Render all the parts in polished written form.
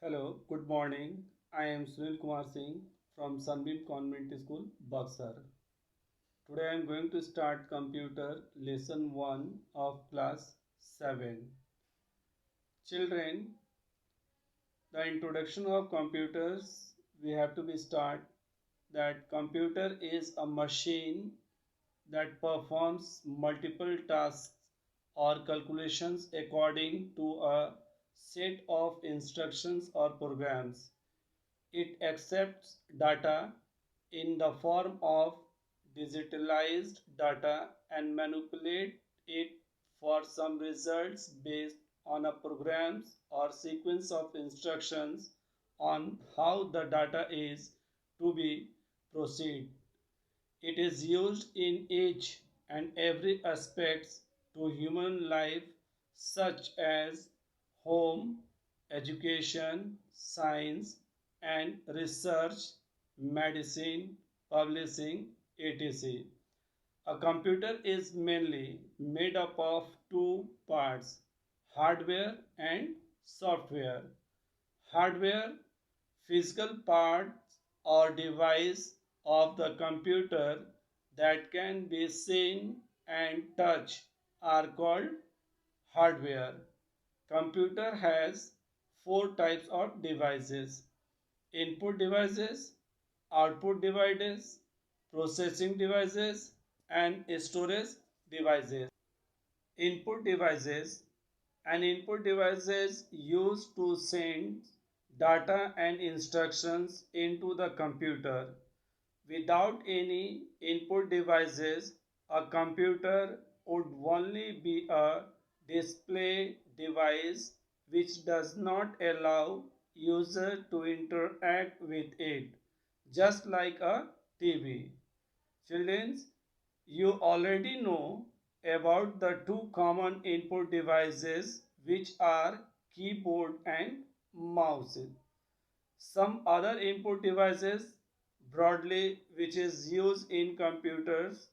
Hello, good morning. I am Sunil Singh from Sunbeam Convent School, Buxar. Today I am going to start computer lesson 1 of class 7. Children, the introduction of computers we have to be start that computer is a machine that performs multiple tasks or calculations according to a set of instructions or programs. It accepts data in the form of digitalized data and manipulates it for some results based on a programs or sequence of instructions on how the data is to be proceed. It is used in each and every aspects to human life such as home, education, science and research, medicine, publishing, etc. A computer is mainly made up of two parts, hardware and software. Hardware, physical parts or device of the computer that can be seen and touched are called hardware. Computer has four types of devices: input devices, output devices, processing devices, and storage devices. Input devices: an input device is used to send data and instructions into the computer. Without any input devices, a computer would only be a display device which does not allow user to interact with it, just like a TV. Children, you already know about the two common input devices which are keyboard and mouse. Some other input devices broadly which is used in computers,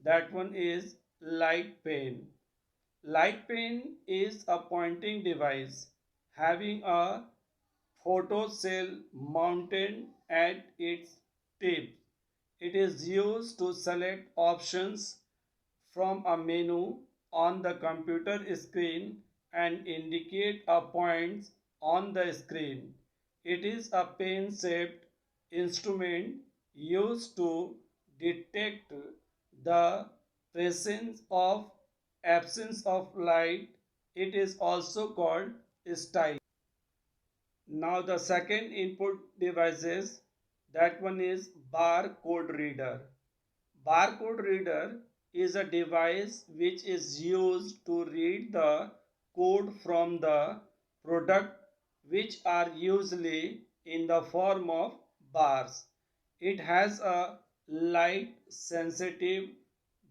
that one is light pen. Light pen is a pointing device having a photo cell mounted at its tip. It is used to select options from a menu on the computer screen and indicate a point on the screen. It is a pen-shaped instrument used to detect the presence of absence of light. It is also called style. Now the second input devices, that one is barcode reader. Barcode reader is a device which is used to read the code from the product, which are usually in the form of bars. It has a light sensitive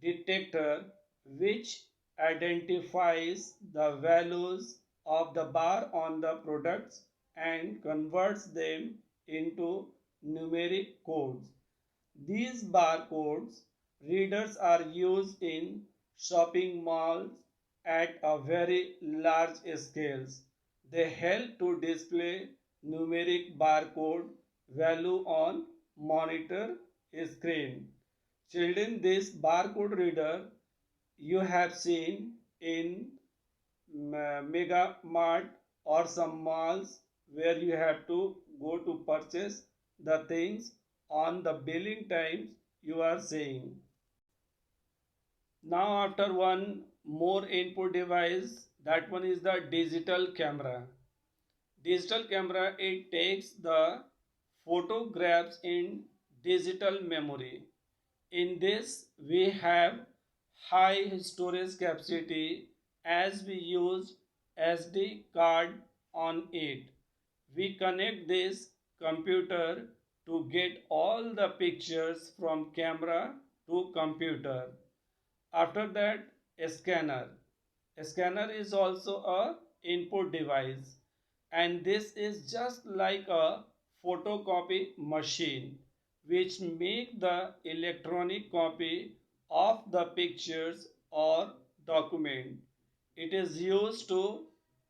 detector which identifies the values of the bar on the products and converts them into numeric codes. These barcodes readers are used in shopping malls at a very large scales. They help to display numeric barcode value on monitor screen. Children, this barcode reader you have seen in mega mart or some malls where you have to go to purchase the things on the billing times you are saying. Now after one more input device, that one is the digital camera. Digital camera, it takes the photographs in digital memory. In this we have high storage capacity as we use SD card on it. We connect this computer to get all the pictures from camera to computer. After that, a scanner. A scanner is also a input device, and this is just like a photocopy machine which make the electronic copy of the pictures or document. It is used to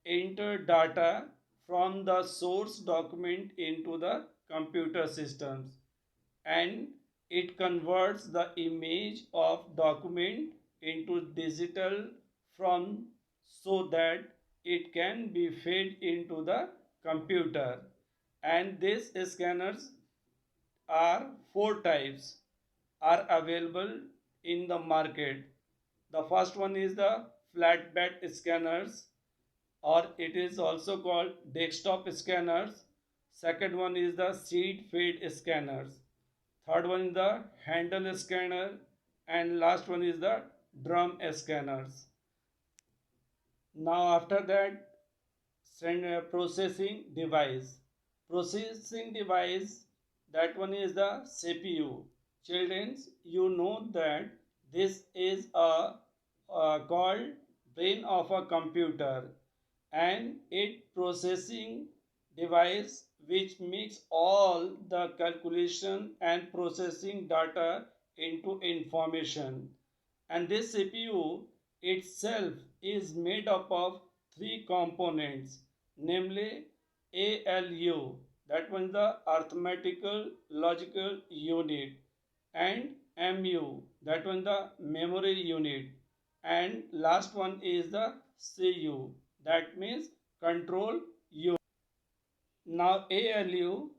enter data from the source document into the computer systems, and it converts the image of document into digital from so that it can be fed into the computer. And these scanners are four types are available in the market. The first one is the flatbed scanners, or it is also called desktop scanners. Second one is the seed fed scanners. Third one is the handle scanner, and last one is the drum scanners. Now after that, processing device. Processing device, that one is the CPU. Children, you know that this is called brain of a computer, and it processing device which makes all the calculation and processing data into information. And this CPU itself is made up of three components, namely ALU, that one is the arithmetical logical unit, and MU, that one is the memory unit, and last one is the CU, that means control unit. Now ALU,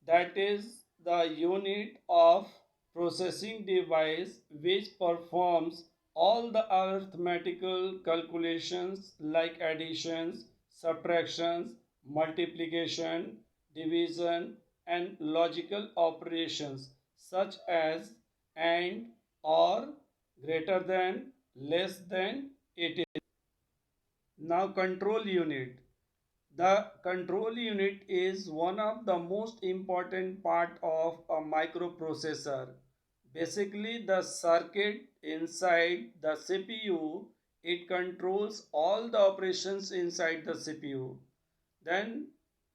that is the unit of processing device which performs all the arithmetical calculations like additions, subtractions, multiplication, division, and logical operations such as and, or, greater than, less than, it is. Now control unit. The control unit is one of the most important part of a microprocessor. Basically, the circuit inside the CPU, it controls all the operations inside the CPU. Then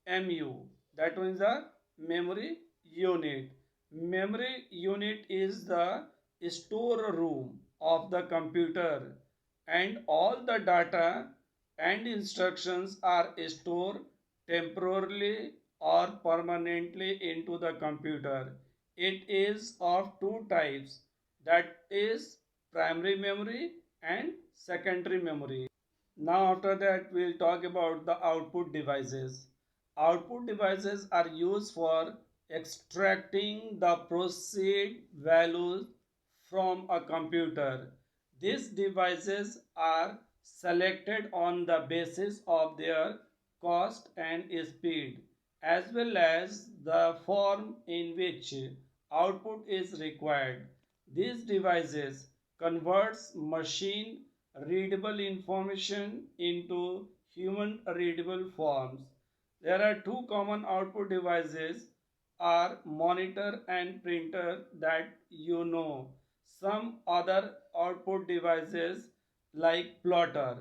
MU, that one is the memory unit. Memory unit is the storeroom of the computer, and all the data and instructions are stored temporarily or permanently into the computer. It is of two types, that is primary memory and secondary memory. Now after that we'll talk about the output devices. Output devices are used for extracting the processed values from a computer. These devices are selected on the basis of their cost and speed, as well as the form in which output is required. These devices converts machine readable information into human readable forms. There are two common output devices are monitor and printer that you know. Some other output devices like plotter.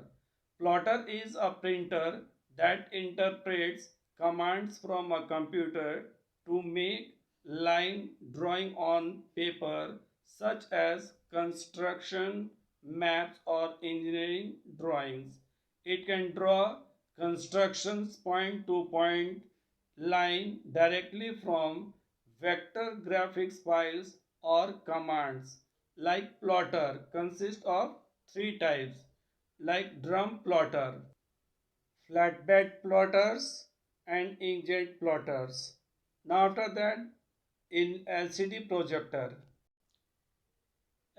Plotter is a printer that interprets commands from a computer to make line drawing on paper, such as construction, maps, or engineering drawings. It can draw constructions point to point line directly from vector graphics files or commands. Like plotter consists of three types, like drum plotter, flatbed plotters, and inkjet plotters. Now after that, in LCD projector.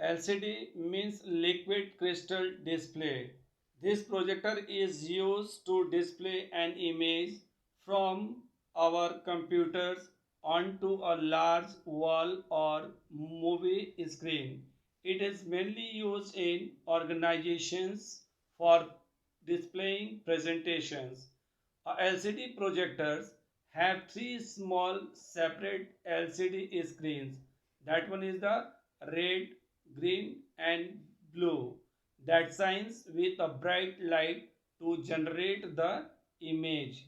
LCD means liquid crystal display. This projector is used to display an image from our computers onto a large wall or movie screen. It is mainly used in organizations for displaying presentations. LCD projectors have three small separate LCD screens. That one is the red, green, and blue that shines with a bright light to generate the image.